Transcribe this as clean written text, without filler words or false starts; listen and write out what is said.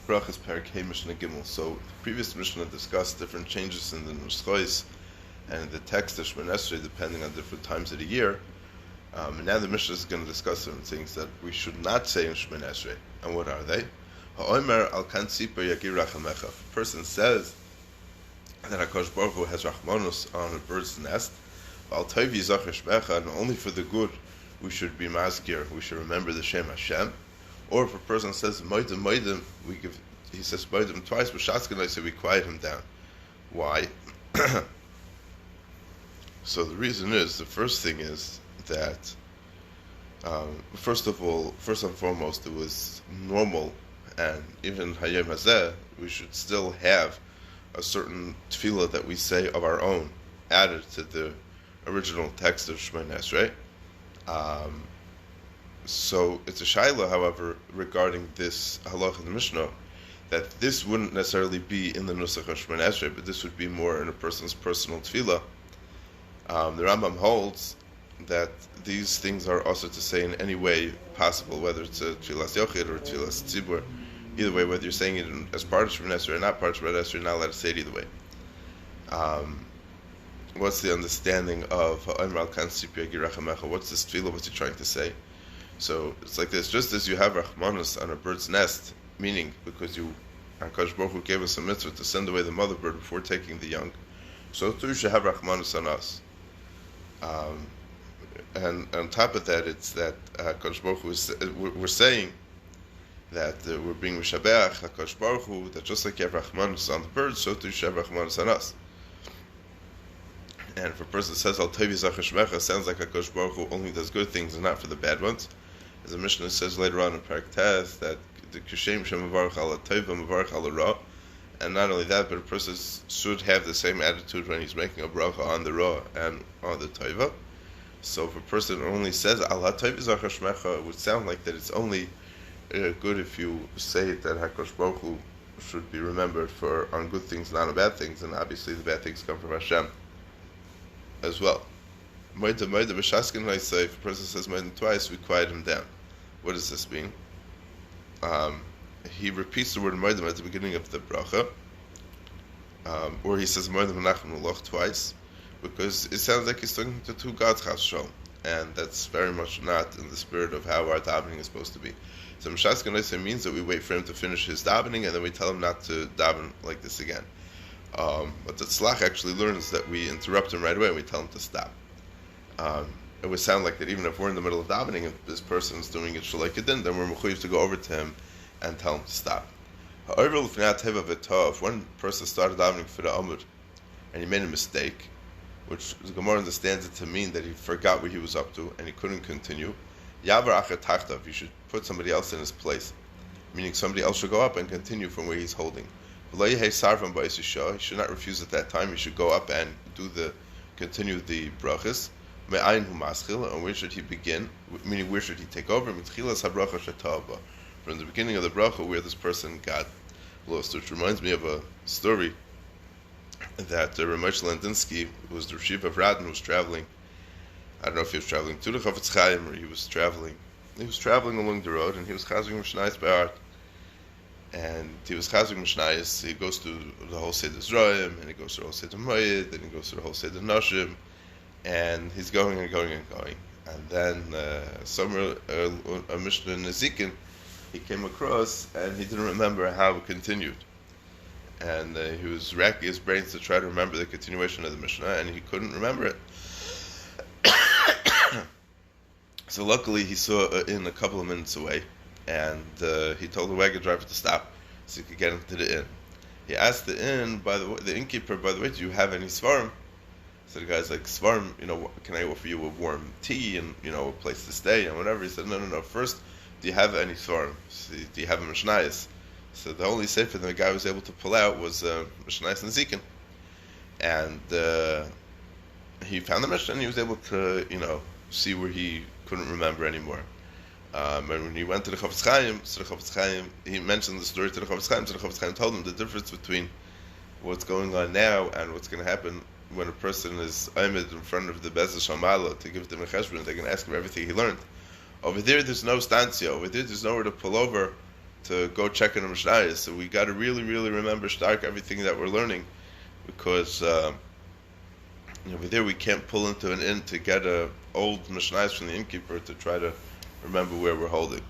Brachas Perek Hey Mishnah Gimel. So the previous Mishnah discussed different changes in the Nuschois and in the text of Shemon Esrei depending on different times of the year. And now the Mishnah is going to discuss certain things that we should not say in Shemon Esrei. And what are they? Haomer al kan tzipor yagir rachamecha. If a person says that HaKadosh Baruch Hu has rachmanus on a bird's nest, al toiv yizachar shmecha, and only for the good we should be mazkir, we should remember the Shem Hashem. Or if a person says moedim moedim, he says moedim twice, but shatzkan, so we quiet him down. Why? So the reason is, the first thing is that first and foremost, it was normal, and even Hayom Hazeh, we should still have a certain tefillah that we say of our own, added to the original text of Shemon Esrei. So it's a shaila, however, regarding this halach in the Mishnah, that this wouldn't necessarily be in the nusach of Shemon Esrei, but this would be more in a person's personal tefillah. The Rambam holds that these things are also to say in any way possible, whether it's a tefillas yochid or tefillas tzibur. Either way, whether you're saying it as part of Shemon Esrei or not part of Shemon Esrei, you're not allowed to say it either way. What's the understanding of Ha'omer al kan tzipor yagir rachamecha? What's this tefillah? What's he trying to say? So it's like this: just as you have rachmanus on a bird's nest, meaning because HaKadosh Baruch Hu gave us a mitzvah to send away the mother bird before taking the young, so too you should have rachmanus on us. And on top of that, it's that HaKadosh Baruch Hu we're saying that we're being mishabeach HaKadosh Baruch Hu, that just like you have rachmanus on the bird, so too you should have rachmanus on us. And if a person says Al Tovi Zachar Shmecha, sounds like HaKadosh Baruch Hu only does good things and not for the bad ones. As the Mishnah says later on in Perek Tes, that the Kishem Shem Mavarach Al Tova Mavarach Al Ra, and not only that, but a person should have the same attitude when he's making a bracha on the Ra and on the Tova. So if a person only says Al Tovi Zachar Shmecha, it would sound like that it's only good if you say that HaKadosh Baruch Hu should be remembered for on good things, not on bad things, and obviously the bad things come from Hashem as well. If a person says moedim twice, we quiet him down. What does this mean? He repeats the word moedim at the beginning of the bracha, or he says moedim menachem l'loch twice, because it sounds like he's talking to two gods, chas shalom, and that's very much not in the spirit of how our davening is supposed to be. So Mishas Kenoisei means that we wait for him to finish his davening, and then we tell him not to daven like this again. But the tzlach actually learns that we interrupt him right away and we tell him to stop. It would sound like that even if we're in the middle of davening, if this person's doing it shalakadin, then we're mechuyev to go over to him and tell him to stop. If one person started davening for the Omar and he made a mistake, which the Gemara understands it to mean that he forgot what he was up to and he couldn't continue, yavar acher tachtav, you should put somebody else in his place, meaning somebody else should go up and continue from where he's holding. He should not refuse at that time. He should go up and continue the brachas. And where should he begin? Meaning, where should he take over? From the beginning of the bracha, where this person got lost. Which reminds me of a story that Ramesh Landinsky, who was the Rashiv of Radin, was traveling. I don't know if he was traveling to the Chafetz Chaim or he was traveling. He was traveling along the road, and he was chazing Mishnayos by art. And he was chazing Mishnayos. He goes to the whole Seder Zroim, and he goes to the whole Seder Moed, and he goes to the whole Seder Noshim, and he's going and going and going. And then somewhere a Mishnah in Nezikin, he came across, and he didn't remember how it continued. And he was racking his brains to try to remember the continuation of the Mishnah, and he couldn't remember it. So luckily he saw an inn a couple of minutes away, and he told the wagon driver to stop so he could get into the inn. He asked the innkeeper, by the way, do you have any svarim? So the guy's like, svarim, can I offer you a warm tea and, a place to stay and whatever? He said, no. First, do you have any svarim? So, do you have a mishnayos? So the only sefer the guy was able to pull out was mishnayos and zikin. And he found the mishnah and he was able to, see where he couldn't remember anymore. And when he went to the Chafetz Chaim, he mentioned the story to the Chafetz Chaim. So the Chafetz Chaim told him the difference between what's going on now and what's going to happen when a person is aimed in front of the Beis Shamala to give them a cheshbon. They're going to ask him everything he learned. Over there's no stancia. Over there's nowhere to pull over to go check in the Mishnah. So we got to really, really remember stark everything that we're learning, because over there we can't pull into an inn to get a old Mishnah from the innkeeper to try to remember where we're holding.